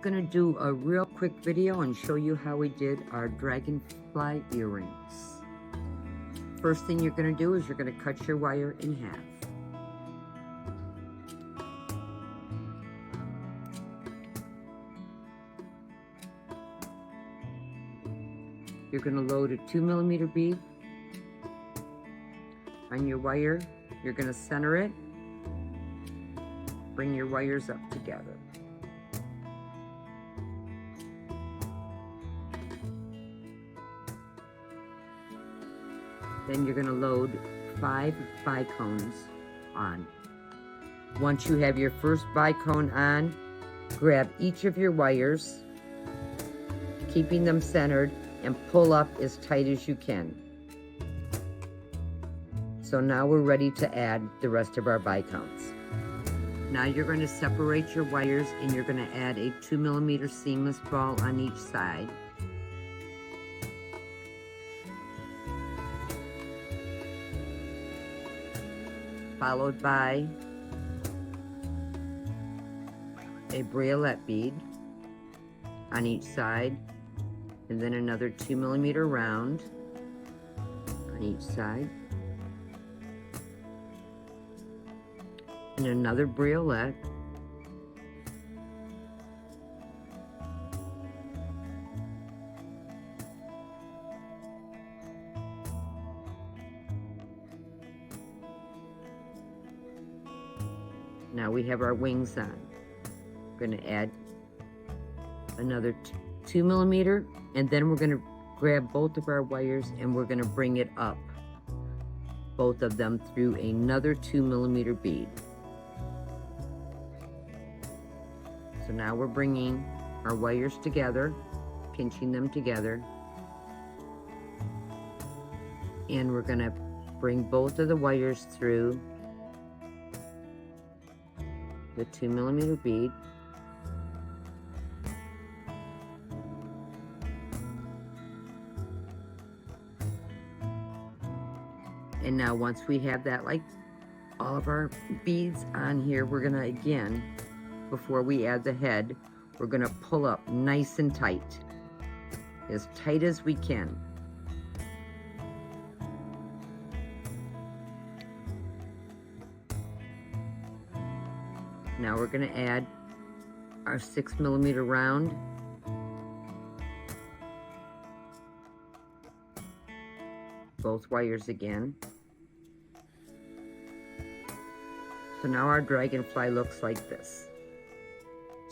Gonna do a real quick video and show you how we did our dragonfly earrings. First thing you're gonna do is you're gonna cut your wire in half. You're gonna load a 2mm bead on your wire. You're gonna center it. Bring your wires up together. Then you're gonna load 5 bicones on. Once you have your first bicone on, grab each of your wires, keeping them centered, and pull up as tight as you can. So now we're ready to add the rest of our bicones. Now you're going to separate your wires and you're going to add a 2mm seamless ball on each side. Followed by a bracelet bead on each side, and then another 2mm round on each side, and another bracelet, now we have our wings on. We're going to add another 2mm, and then we're going to grab both of our wires and we're going to bring it up, both of them, through another 2mm bead. So now we're bringing our wires together, pinching them together, and we're going to bring both of the wires through the 2mm bead. And now once we have that, like all of our beads on here, we're gonna, again, before we add the head, we're gonna pull up nice and tight as we can. Now we're gonna add our 6mm round. Both wires again. So now our dragonfly looks like this.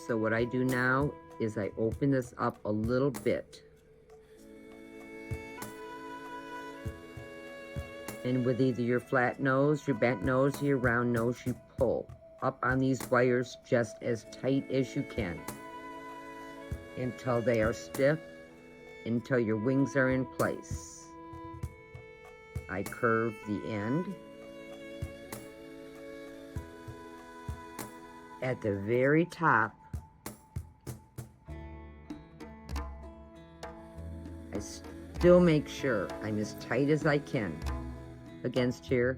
So what I do now is I open this up a little bit. And with either your flat nose, your bent nose, or your round nose, you pull up on these wires just as tight as you can until they are stiff, until your wings are in place. I curve the end. At the very top, I still make sure I'm as tight as I can against here.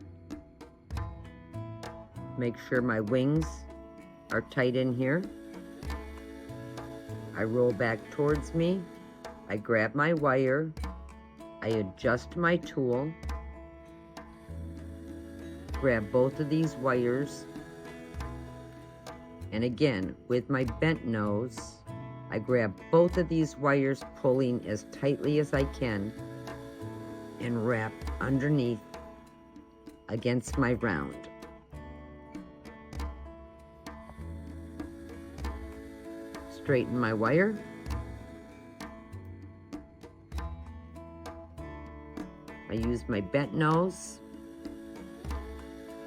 Make sure my wings are tight in here. I roll back towards me. I grab my wire. I adjust my tool. Grab both of these wires. And again, with my bent nose, I grab both of these wires, pulling as tightly as I can, and wrap underneath against my round. Straighten my wire. I use my bent nose.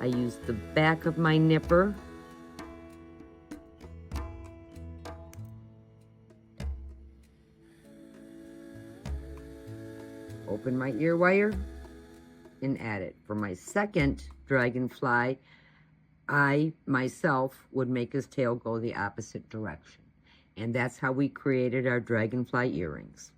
I use the back of my nipper. Open my ear wire and add it. For my second dragonfly, I myself would make his tail go the opposite direction. And that's how we created our dragonfly earrings.